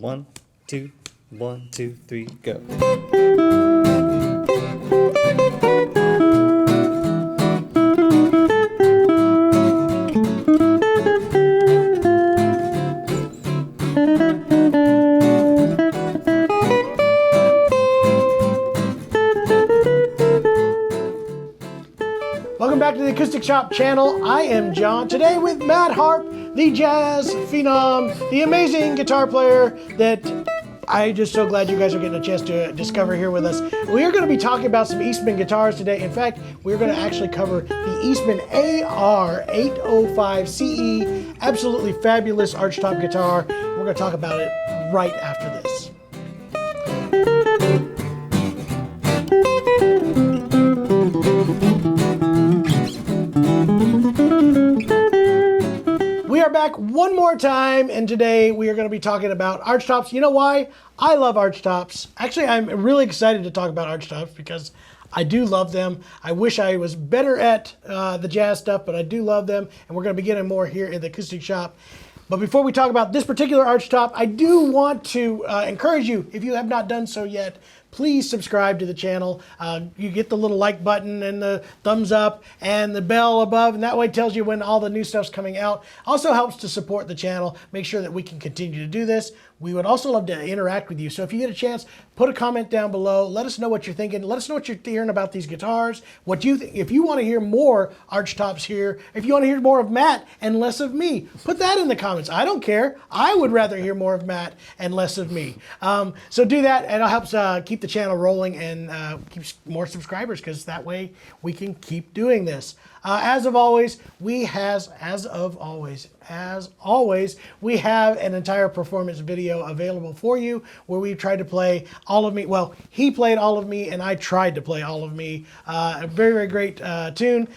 1, 2, 1, 2, 3, go. Welcome back to the Acoustic Shop channel. I am John, today with Matt Harp, the jazz phenom, the amazing guitar player that I'm just so glad you guys are getting a chance to discover here with us. We are going to be talking about some Eastman guitars today. In fact, we're going to actually cover the Eastman AR805CE, absolutely fabulous archtop guitar. We're going to talk about it right after this. We are back one more time, and today we are going to be talking about archtops. You know why? I love archtops. Actually, I'm really excited to talk about archtops because I do love them. I wish I was better at the jazz stuff, but I do love them, and we're going to be getting more here in the Acoustic Shop. But before we talk about this particular archtop, I do want to encourage you, if you have not done so yet, please subscribe to the channel. You get the little like button and the thumbs up and the bell above, and that way it tells you when all the new stuff's coming out. Also helps to support the channel, make sure that we can continue to do this. We would also love to interact with you. So if you get a chance, put a comment down below. Let us know what you're thinking. Let us know what you're hearing about these guitars. What you think. If you want to hear more archtops here, if you want to hear more of Matt and less of me, put that in the comments. I don't care. I would rather hear more of Matt and less of me. So do that, and it helps keep the channel rolling and keeps more subscribers, because that way we can keep doing this. As always, we have an entire performance video available for you where we tried to play All of Me. Well, he played All of Me and I tried to play All of Me. A very, very great tune.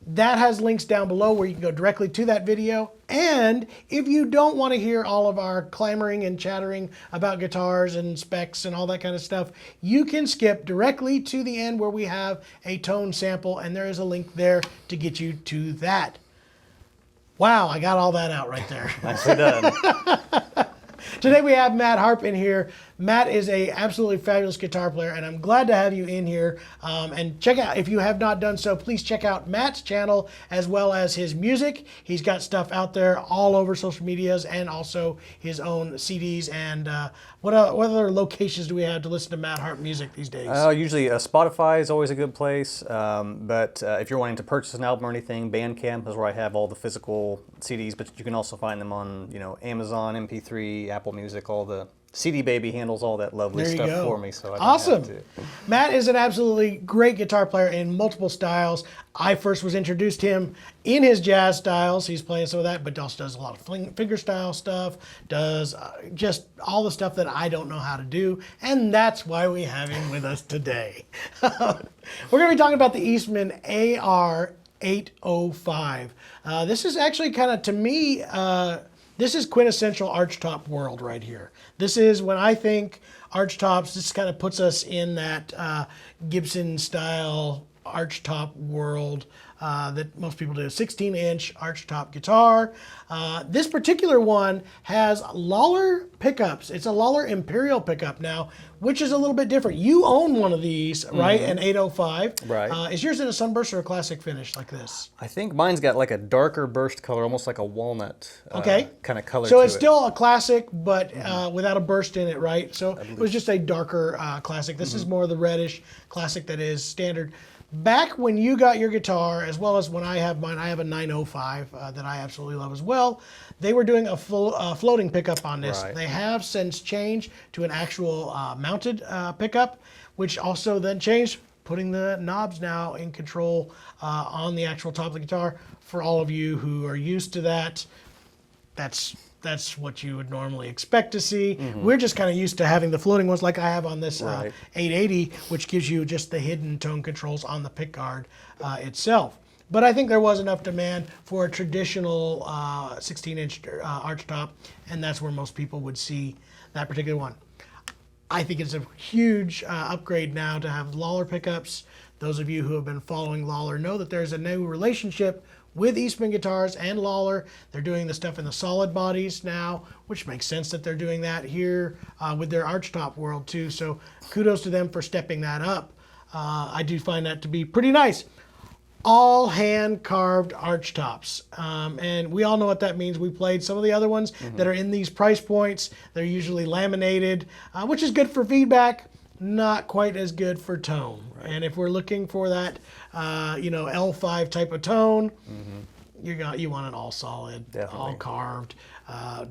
That has links down below where you can go directly to that video. And if you don't want to hear all of our clamoring and chattering about guitars and specs and all that kind of stuff, you can skip directly to the end where we have a tone sample, and there is a link there to get you to that. Wow, I got all that out right there. Nicely done. Today we have Matt Harp in here. Matt is a absolutely fabulous guitar player, and I'm glad to have you in here. And check out, if you have not done so, please check out Matt's channel as well as his music. He's got stuff out there all over social medias and also his own CDs. And what other locations do we have to listen to Matt Harp music these days? Usually Spotify is always a good place, but if you're wanting to purchase an album or anything, Bandcamp is where I have all the physical CDs, but you can also find them on, Amazon, MP3, Apple Music, all the CD Baby handles all that lovely stuff for me. So I don't awesome. have to. Matt is an absolutely great guitar player in multiple styles. I first was introduced to him in his jazz styles. He's playing some of that, but also does a lot of fingerstyle stuff, does just all the stuff that I don't know how to do, and that's why we have him with us today. We're going to be talking about the Eastman AR805. This is actually kind of, to me, this is quintessential archtop world right here. This is when I think archtops, this kind of puts us in that Gibson style archtop world that most people do. 16-inch archtop guitar. This particular one has Lawler pickups. It's a Lawler Imperial pickup now, which is a little bit different. You own one of these, right? An 805. Right. Is yours in a sunburst or a classic finish like this? I think mine's got like a darker burst color, almost like a walnut kind of color So to it's it. still a classic, but without a burst in it, right? So it was just a darker classic. This is more of the reddish classic that is standard. Back when you got your guitar, as well as when I have mine, I have a 905 that I absolutely love as well. They were doing a floating pickup on this. Right. They have since changed to an actual mounted pickup, which also then changed, putting the knobs now in control on the actual top of the guitar. For all of you who are used to that, that's what you would normally expect to see. We're just kind of used to having the floating ones like I have on this 880, which gives you just the hidden tone controls on the pickguard itself. But I think there was enough demand for a traditional 16-inch archtop, and that's where most people would see that particular one. I think it's a huge upgrade now to have Lawler pickups. Those of you who have been following Lawler know that there's a new relationship with Eastman Guitars and Lawler. They're doing the stuff in the solid bodies now, which makes sense that they're doing that here with their Archtop world too. So kudos to them for stepping that up. I do find that to be pretty nice. All hand-carved archtops. And we all know what that means. We played some of the other ones that are in these price points. They're usually laminated, which is good for feedback, not quite as good for tone. Right. And if we're looking for that, L5 type of tone, you want it all solid, all carved,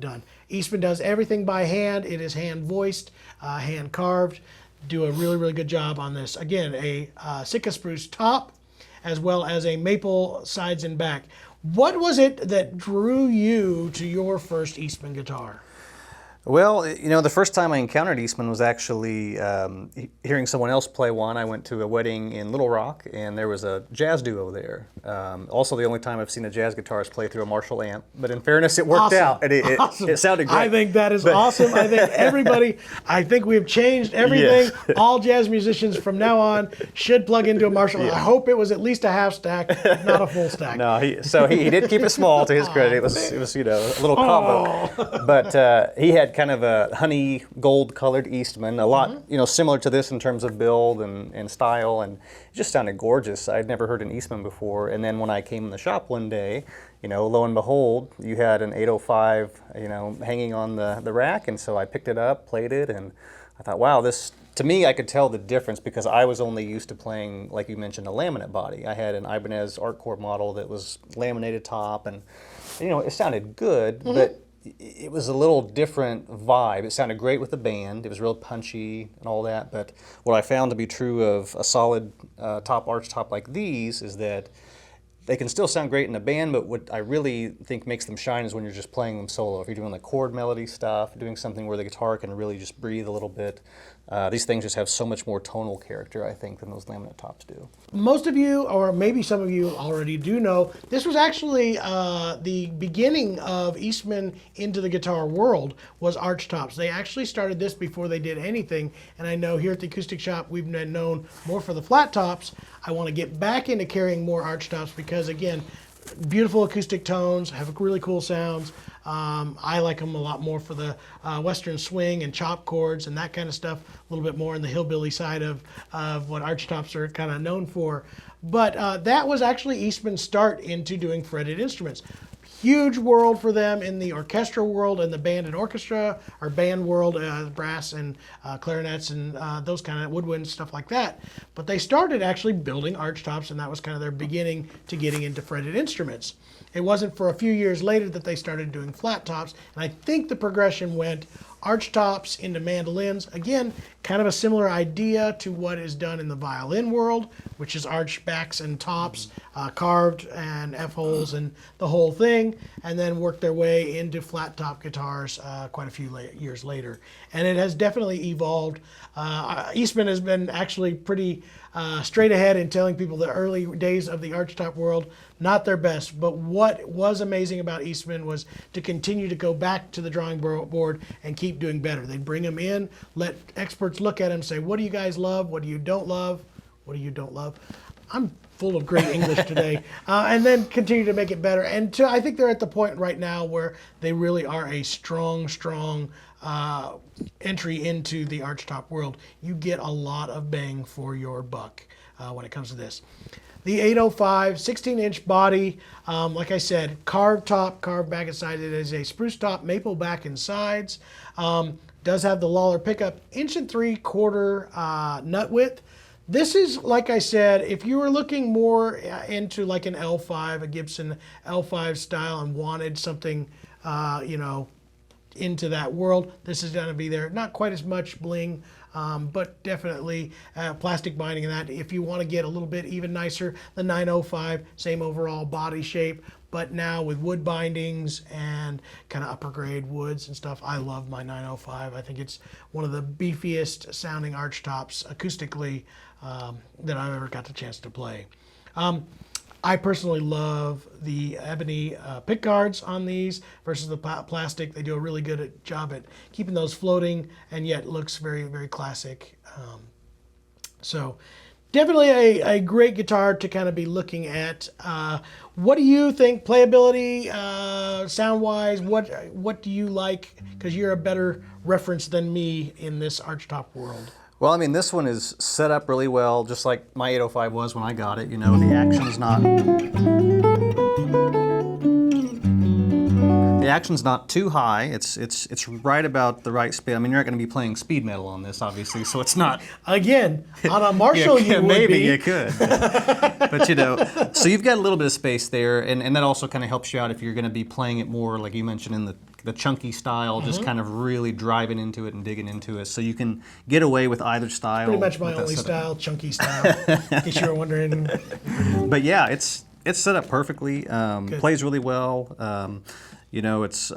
done. Eastman does everything by hand. It is hand-voiced, hand-carved. Do a really, really good job on this. Again, a Sitka spruce top, as well as a maple sides and back. What was it that drew you to your first Eastman guitar? Well, the first time I encountered Eastman was actually hearing someone else play one. I went to a wedding in Little Rock, and there was a jazz duo there. Also, the only time I've seen a jazz guitarist play through a Marshall amp. But in fairness, it worked out. And it sounded great. I think that is awesome. I think we have changed everything. Yeah. All jazz musicians from now on should plug into a Marshall. Yeah. I hope it was at least a half stack, not a full stack. No, he did keep it small, to his credit. It was a little combo. But he had kind of a honey gold colored Eastman, a lot similar to this in terms of build and style, and it just sounded gorgeous. I'd never heard an Eastman before, and then when I came in the shop one day, lo and behold, you had an 805 hanging on the rack, and so I picked it up, played it, and I thought, wow, this, to me, I could tell the difference because I was only used to playing, like you mentioned, a laminate body. I had an Ibanez Artcore model that was laminated top, and it sounded good, but it was a little different vibe. It sounded great with the band. It was real punchy and all that. But what I found to be true of a solid top archtop like these is that they can still sound great in a band, but what I really think makes them shine is when you're just playing them solo. If you're doing the chord melody stuff, doing something where the guitar can really just breathe a little bit, these things just have so much more tonal character, I think, than those laminate tops do. Most of you, or maybe some of you already do know, this was actually the beginning of Eastman into the guitar world was archtops. They actually started this before they did anything, and I know here at the Acoustic Shop we've been known more for the flat tops. I want to get back into carrying more archtops because, again, beautiful acoustic tones, have really cool sounds. I like them a lot more for the Western swing and chop chords and that kind of stuff, a little bit more in the hillbilly side of what archtops are kind of known for. But that was actually Eastman's start into doing fretted instruments. Huge world for them in the orchestral world and the band and orchestra, or band world, brass and clarinets and those kind of woodwind stuff like that. But they started actually building archtops, and that was kind of their beginning to getting into fretted instruments. It wasn't for a few years later that they started doing flat tops, and I think the progression went archtops into mandolins. Again, kind of a similar idea to what is done in the violin world, which is arch backs and tops, carved and F-holes and the whole thing, and then worked their way into flat top guitars quite a few years later. And it has definitely evolved. Eastman has been actually pretty straight ahead in telling people the early days of the archtop world, not their best, but what was amazing about Eastman was to continue to go back to the drawing board and keep doing better. They'd bring them in, let experts look at them, say, what do you guys love? What do you don't love? What do you don't love? I'm full of great English today. And then continue to make it better. And I think they're at the point right now where they really are a strong entry into the archtop world. You get a lot of bang for your buck when it comes to this. The 805, 16-inch body, like I said, carved top, carved back and sides. It is a spruce top, maple back and sides. Does have the Lawler pickup, 1 3/4 nut width. This is, like I said, if you were looking more into like an L5, a Gibson L5 style, and wanted something, into that world, this is going to be there. Not quite as much bling, but definitely plastic binding and that. If you want to get a little bit even nicer, the 905, same overall body shape, but now with wood bindings and kind of upper grade woods and stuff. I love my 905. I think it's one of the beefiest sounding archtops acoustically that I've ever got the chance to play. I personally love the ebony pick guards on these versus the plastic. They do a really good job at keeping those floating and yet looks very, very classic. So definitely a great guitar to kind of be looking at. What do you think, playability, sound-wise? What do you like? Because you're a better reference than me in this Archtop world. Well, I mean, this one is set up really well, just like my 805 was when I got it. You know, the action's not too high. It's right about the right speed. I mean, you're not going to be playing speed metal on this, obviously, so it's not. Again, on a Marshall, you would maybe be. you could, but you know, so you've got a little bit of space there, and that also kind of helps you out if you're going to be playing it more, like you mentioned, in the chunky style, just kind of really driving into it and digging into it. So you can get away with either style. Pretty much my only style, chunky style, in case you were wondering. But yeah, it's set up perfectly. Plays really well. You know, this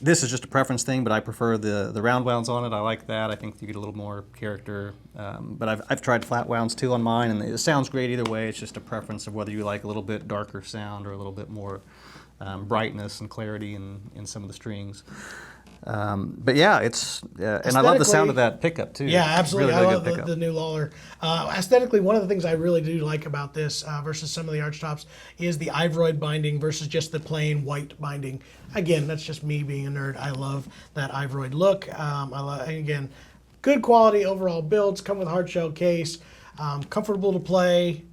is just a preference thing, but I prefer the round wounds on it. I like that. I think you get a little more character. But I've tried flat wounds too on mine, and it sounds great either way. It's just a preference of whether you like a little bit darker sound or a little bit more brightness and clarity in some of the strings. But yeah, and I love the sound of that pickup too. Yeah, absolutely. Really, really I love the new Lawler. Aesthetically, one of the things I really do like about this versus some of the Archtops is the Ivoroid binding versus just the plain white binding. Again, that's just me being a nerd. I love that Ivoroid look. Again, good quality overall builds, come with a hard shell case, comfortable to play.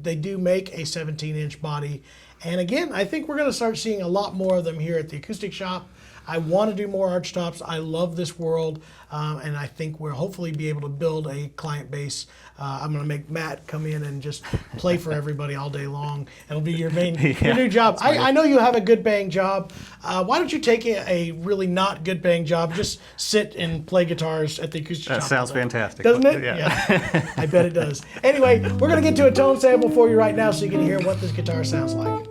They do make a 17-inch body. And again, I think we're going to start seeing a lot more of them here at the Acoustic Shop. I want to do more Archtops. I love this world, and I think we'll hopefully be able to build a client base. I'm going to make Matt come in and just play for everybody all day long. It'll be your new job. I know you have a good paying job. Why don't you take a really not good paying job? Just sit and play guitars at the Acoustic Shop. That sounds fantastic. Doesn't it? Yeah. I bet it does. Anyway, we're going to get to a tone sample for you right now so you can hear what this guitar sounds like.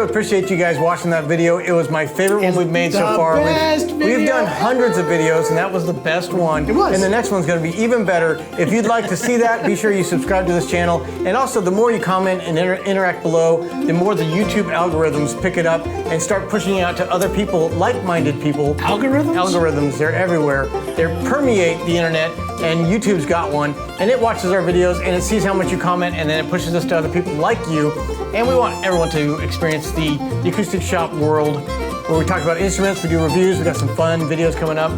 Appreciate you guys watching that video. It was my favorite one we've made so far. We've done hundreds of videos, and that was the best one. It was. And the next one's going to be even better. If you'd like to see that, be sure you subscribe to this channel. And also, the more you comment and interact below, the more the YouTube algorithms pick it up and start pushing it out to other people, like-minded people. Algorithms? Algorithms, they're everywhere. They permeate the internet, and YouTube's got one, and it watches our videos, and it sees how much you comment, and then it pushes us to other people like you. And we want everyone to experience the Acoustic Shop world, where we talk about instruments, we do reviews, we got some fun videos coming up.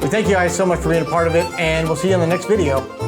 We thank you guys so much for being a part of it, and we'll see you in the next video.